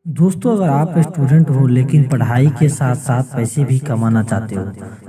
दोस्तों, अगर आप स्टूडेंट हो लेकिन पढ़ाई के साथ साथ पैसे भी कमाना चाहते हो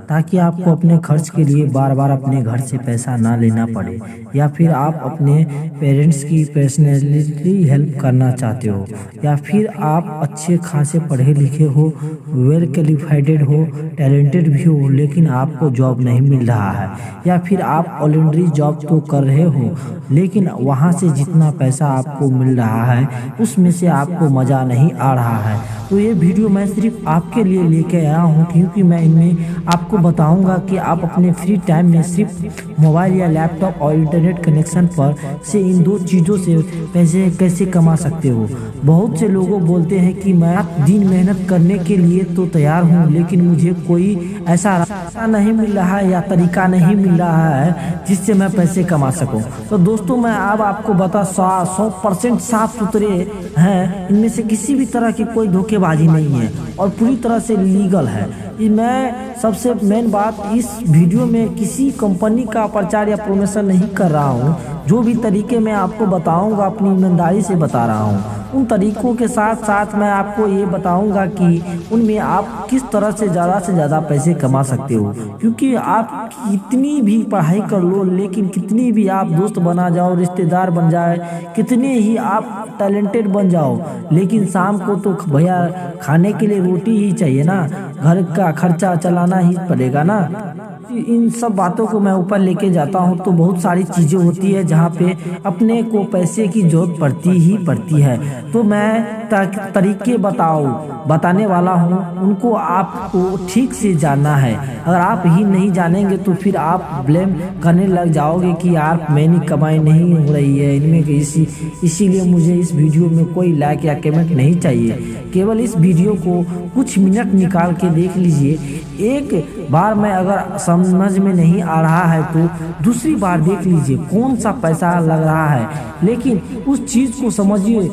ताकि आपको अपने खर्च के लिए बार बार अपने घर से पैसा ना लेना पड़े, या फिर आप अपने पेरेंट्स की पर्सनली हेल्प करना चाहते हो, या फिर आप अच्छे खासे पढ़े लिखे हो, वेल क्वालिफाइड हो, टैलेंटेड भी हो लेकिन आपको जॉब नहीं मिल रहा है, या फिर आप ऑलरेडी जॉब तो कर रहे हो लेकिन वहाँ से जितना पैसा आपको मिल रहा है उसमें से आपको मज़ा नहीं आ रहा है, तो ये वीडियो मैं सिर्फ आपके लिए लेके आया हूँ, क्योंकि मैं इनमें आपको बताऊंगा कि आप अपने फ्री टाइम में सिर्फ मोबाइल या लैपटॉप और इंटरनेट कनेक्शन पर से इन दो चीज़ों से पैसे कैसे कमा सकते हो। बहुत से लोगों बोलते हैं कि मैं दिन मेहनत करने के लिए तो तैयार हूँ लेकिन मुझे कोई ऐसा रास्ता नहीं मिल रहा है या तरीका नहीं मिल रहा है जिससे मैं पैसे कमा सकूं। तो दोस्तों, मैं अब आपको बता 100% साफ सुथरे हैं, इनमें से किसी भी तरह की कोई धोखेबाजी नहीं है और पूरी तरह से लीगल है। मैं सबसे मेन बात, इस वीडियो में किसी कंपनी का प्रचार या प्रमोशन नहीं कर रहा हूँ। जो भी तरीके मैं आपको बताऊंगा अपनी ईमानदारी से बता रहा हूँ। उन तरीकों के साथ साथ मैं आपको ये बताऊंगा कि उनमें आप किस तरह से ज़्यादा पैसे कमा सकते हो, क्योंकि आप कितनी भी पढ़ाई कर लो, लेकिन कितनी भी आप दोस्त बना जाओ, रिश्तेदार बन जाए, कितने ही आप टैलेंटेड बन जाओ, लेकिन शाम को तो भैया खाने के लिए रोटी ही चाहिए ना, घर का खर्चा चलाना ही पड़ेगा ना। इन सब बातों को मैं ऊपर लेके जाता हूँ तो बहुत सारी चीज़ें होती है जहाँ पे अपने को पैसे की जरूरत पड़ती है। तो मैं तरीके बताने वाला हूँ, उनको आपको ठीक से जानना है। अगर आप ही नहीं जानेंगे तो फिर आप ब्लेम करने लग जाओगे कि यार मेरी कमाई नहीं हो रही है इनमें इसीलिए मुझे इस वीडियो में कोई लाइक या कमेंट नहीं चाहिए। केवल इस वीडियो को कुछ मिनट निकाल के देख लीजिए। एक बार में अगर समझ में नहीं आ रहा है तो दूसरी बार देख लीजिए कौन सा पैसा लग रहा है, लेकिन उस चीज़ को समझिए।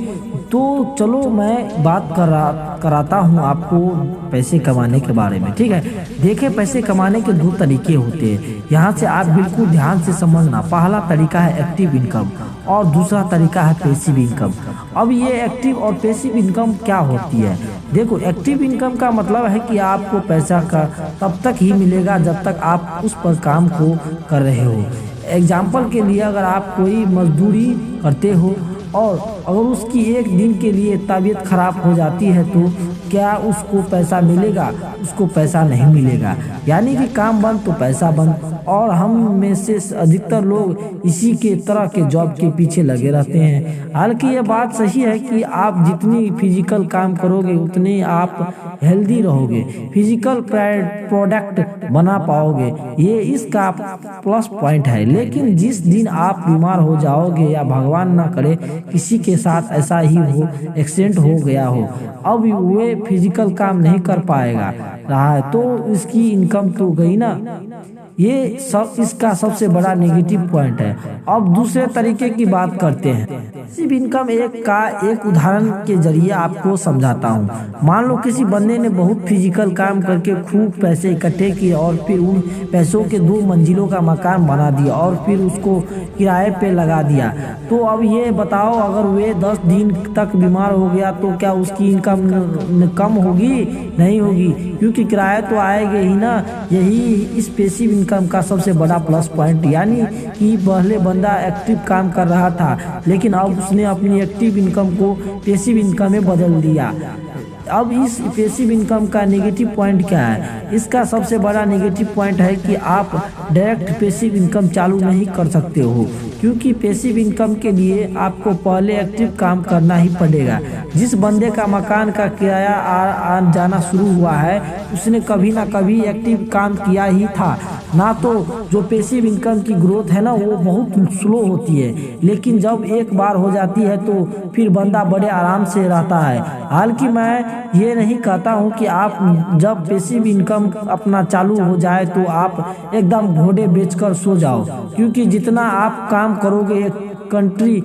तो चलो मैं बात कराता हूँ आपको पैसे कमाने के बारे में, ठीक है। देखिए, पैसे कमाने के दो तरीके होते हैं, यहाँ से आप बिल्कुल ध्यान से समझना। पहला तरीका है एक्टिव इनकम और दूसरा तरीका है पैसिव इनकम। अब ये एक्टिव और पैसिव इनकम क्या होती है? देखो, एक्टिव इनकम का मतलब है कि आपको पैसा का तब तक ही मिलेगा जब तक आप उस पर काम को कर रहे हो। एग्जाम्पल के लिए, अगर आप कोई मजदूरी करते हो और अगर उसकी एक दिन के लिए तबीयत खराब हो जाती है तो क्या उसको पैसा मिलेगा? उसको पैसा नहीं मिलेगा। यानी कि काम बंद तो पैसा बंद। और हम में से अधिकतर लोग इसी के तरह के जॉब के पीछे लगे रहते हैं। हालांकि ये बात सही है कि आप जितनी फिजिकल काम करोगे उतने आप हेल्दी रहोगे, फिजिकल प्रोडक्ट बना पाओगे, ये इसका प्लस पॉइंट है। लेकिन जिस दिन आप बीमार हो जाओगे या भगवान ना करे किसी के साथ ऐसा ही हो, एक्सीडेंट हो गया हो, अब वे फिजिकल काम नहीं कर पाएगा रहा है तो इसकी इनकम तो गई ना। ये सब इसका सबसे बड़ा नेगेटिव पॉइंट है। अब दूसरे तरीके की बात करते हैं। पैसिव इनकम एक उदाहरण के जरिए आपको समझाता हूँ। मान लो किसी बंदे ने बहुत फिजिकल काम करके खूब पैसे इकट्ठे किए और फिर उन पैसों के 2 मंजिलों का मकान बना दिया और फिर उसको किराए पे लगा दिया। तो अब ये बताओ, अगर वे 10 दिन तक बीमार हो गया तो क्या उसकी इनकम कम होगी? नहीं होगी, क्योंकि किराया तो आएगा ही ना। यही इस पैसिव इनकम का सबसे बड़ा प्लस पॉइंट, यानी कि पहले बंदा एक्टिव काम कर रहा था लेकिन अब उसने अपनी एक्टिव इनकम को पैसिव इनकम में बदल दिया। अब इस पैसिव इनकम का नेगेटिव पॉइंट क्या है? इसका सबसे बड़ा नेगेटिव पॉइंट है कि आप डायरेक्ट पैसिव इनकम चालू नहीं कर सकते हो, क्योंकि पैसिव इनकम के लिए आपको पहले एक्टिव काम करना ही पड़ेगा। जिस बंदे का मकान का किराया आ जाना शुरू हुआ है उसने कभी ना कभी एक्टिव काम किया ही था ना। तो जो पैसिव इनकम की ग्रोथ है ना वो बहुत स्लो होती है, लेकिन जब एक बार हो जाती है तो फिर बंदा बड़े आराम से रहता है। हालांकि मैं ये नहीं कहता हूँ कि आप जब पैसिव इनकम अपना चालू हो जाए तो आप एकदम घोड़े बेचकर सो जाओ, क्योंकि जितना आप काम करोगे कंट्री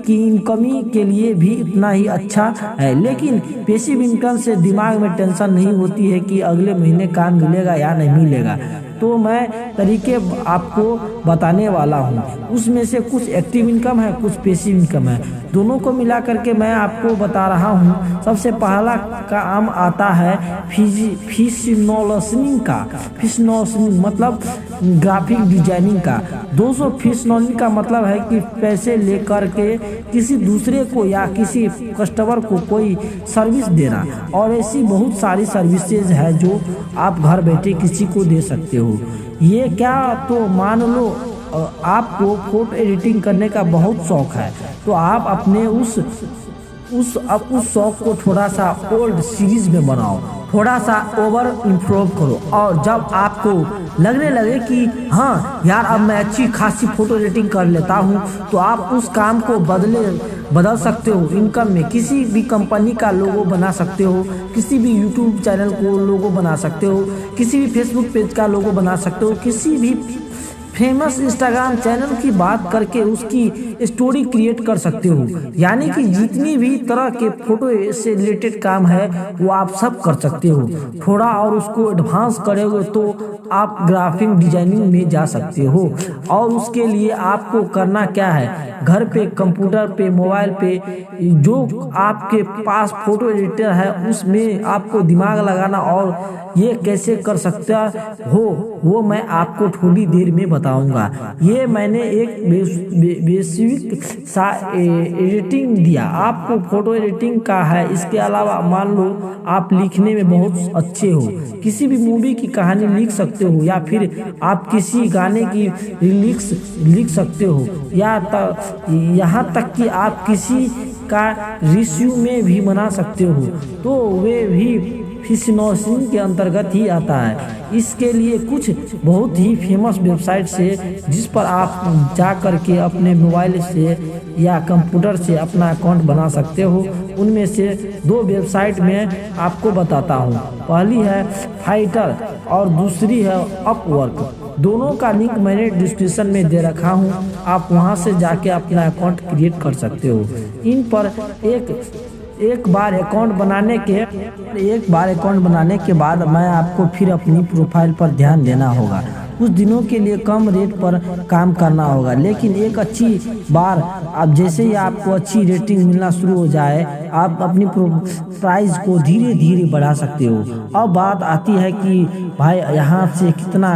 की इनकमी के लिए भी इतना ही अच्छा है। लेकिन पैसिव इनकम से दिमाग में टेंशन नहीं होती है कि अगले महीने काम मिलेगा या नहीं मिलेगा। तो मैं तरीके आपको बताने वाला हूँ। उसमें से कुछ एक्टिव इनकम है, कुछ पैसिव इनकम है, दोनों को मिला करके मैं आपको बता रहा हूँ। सबसे पहला काम आता है फिशनोलॉजिंग का। फिशनोलॉजिंग मतलब ग्राफिक डिजाइनिंग का। दोस्तों फिशनोलॉजिंग का मतलब है कि पैसे लेकर के किसी दूसरे को या किसी कस्टमर को कोई सर्विस देना, और ऐसी बहुत सारी सर्विसेज है जो आप घर बैठे किसी को दे सकते हो। ये क्या, तो मान लो आपको फोटो एडिटिंग करने का बहुत शौक है, तो आप अपने उस शौक को थोड़ा सा ओल्ड सीरीज में बनाओ, थोड़ा सा ओवर इम्प्रूव करो, और जब आपको लगने लगे कि हाँ यार अब मैं अच्छी खासी फोटो एडिटिंग कर लेता हूँ, तो आप उस काम को बदल सकते हो इनकम में। किसी भी कंपनी का लोगो बना सकते हो, किसी भी यूट्यूब चैनल को लोगो बना सकते हो, किसी भी फेसबुक पेज का लोगो बना सकते हो, किसी भी फेमस इंस्टाग्राम चैनल की बात करके उसकी स्टोरी क्रिएट कर सकते हो। यानी कि जितनी भी तरह के फोटो से रिलेटेड काम है वो आप सब कर सकते हो। थोड़ा और उसको एडवांस करोगे तो आप ग्राफिक डिजाइनिंग में जा सकते हो। और उसके लिए आपको करना क्या है, घर पे कंप्यूटर पे मोबाइल पे जो आपके पास फोटो एडिटर है उसमें आपको दिमाग लगाना, और ये कैसे कर सकता हो वो मैं आपको थोड़ी देर में बताऊंगा। ये मैंने एक बेसिक सा एडिटिंग दिया आपको, फोटो एडिटिंग का है। इसके अलावा मान लो आप लिखने में बहुत अच्छे हो, किसी भी मूवी की कहानी लिख सकते हो, या फिर आप किसी गाने की लिख सकते हो, यहाँ तक कि आप किसी का रिज्यूमे भी बना सकते हो, तो वे भी फिशनोलॉजिंग के अंतर्गत ही आता है। इसके लिए कुछ बहुत ही फेमस वेबसाइट से जिस पर आप जा करके अपने मोबाइल से या कंप्यूटर से अपना अकाउंट बना सकते हो। उनमें से 2 वेबसाइट में आपको बताता हूँ। पहली है फाइटर और दूसरी है अपवर्क। दोनों का लिंक मैंने डिस्क्रिप्शन में दे रखा हूँ, आप वहाँ से जाके अपना अकाउंट क्रिएट कर सकते हो। इन पर एक बार अकाउंट बनाने के बाद मैं आपको फिर अपनी प्रोफाइल पर ध्यान देना होगा। कुछ दिनों के लिए कम रेट पर काम करना होगा, लेकिन एक अच्छी बार आप जैसे ही आपको अच्छी रेटिंग मिलना शुरू हो जाए, आप अपनी प्राइस को धीरे धीरे बढ़ा सकते हो। अब बात आती है कि भाई यहाँ से कितना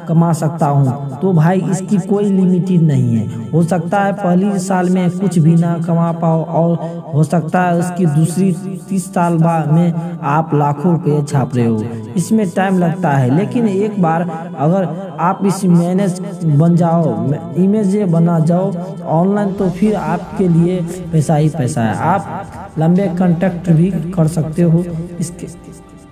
कमा सकता हूँ, तो भाई इसकी कोई लिमिटेड नहीं है। हो सकता है पहली साल में कुछ भी ना कमा पाओ, और हो सकता है उसकी दूसरी 30 साल बाद में आप लाखों रुपये छाप रहे हो। इसमें टाइम लगता है, लेकिन एक बार अगर आप इस मैनेज बन जाओ, इमेज बना जाओ ऑनलाइन, तो फिर आपके लिए पैसा ही पैसा है। आप लंबे कॉन्टेक्ट भी कर सकते हो। इसके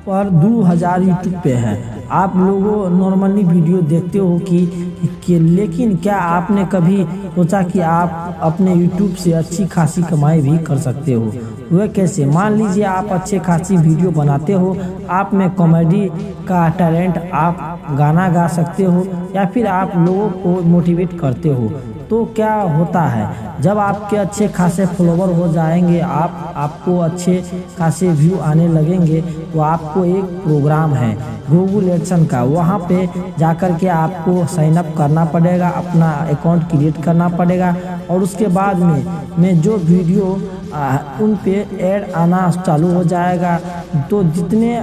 पर 2000 यूट्यूब पे है। आप लोगों नॉर्मली वीडियो देखते हो कि लेकिन क्या आपने कभी सोचा कि आप अपने यूट्यूब से अच्छी खासी कमाई भी कर सकते हो? वह कैसे? मान लीजिए आप अच्छे खासी वीडियो बनाते हो, आप में कॉमेडी का टैलेंट, आप गाना गा सकते हो, या फिर आप लोगों को मोटिवेट करते हो। तो क्या होता है, जब आपके अच्छे खासे फॉलोवर हो जाएंगे, आपको अच्छे खासे व्यू आने लगेंगे, तो आपको एक प्रोग्राम है गूगल एडसन का, वहाँ पे जाकर के आपको साइन अप करना पड़ेगा, अपना अकाउंट क्रिएट करना पड़ेगा, और उसके बाद में जो वीडियो उन पे ऐड आना चालू हो जाएगा। तो जितने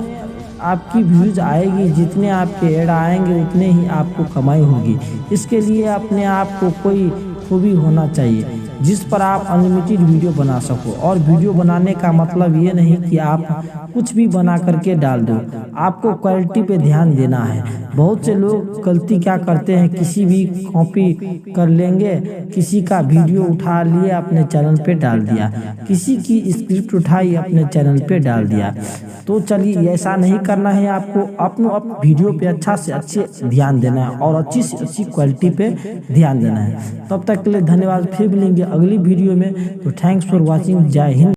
आपकी व्यूज आएगी, जितने आपके ऐड आएंगे, उतने ही आपको कमाई होगी। इसके लिए अपने आप को कोई खूबी होना चाहिए जिस पर आप अनलिमिटेड वीडियो बना सको। और वीडियो बनाने का मतलब ये नहीं कि आप कुछ भी बना करके डाल दो, आपको क्वालिटी पे ध्यान देना है। बहुत से लोग गलती क्या करते हैं, किसी भी कॉपी कर लेंगे, किसी का वीडियो उठा लिए अपने चैनल पे डाल दिया, किसी की स्क्रिप्ट उठाई अपने चैनल पे डाल दिया। तो चलिए, ऐसा नहीं करना है। आपको अपने वीडियो पे अच्छा से अच्छे ध्यान देना है और अच्छी से अच्छी क्वालिटी पे ध्यान देना है। तब तक के लिए धन्यवाद। फिर मिलेंगे अगली वीडियो में। तो थैंक्स फॉर वॉचिंग। जय हिंद।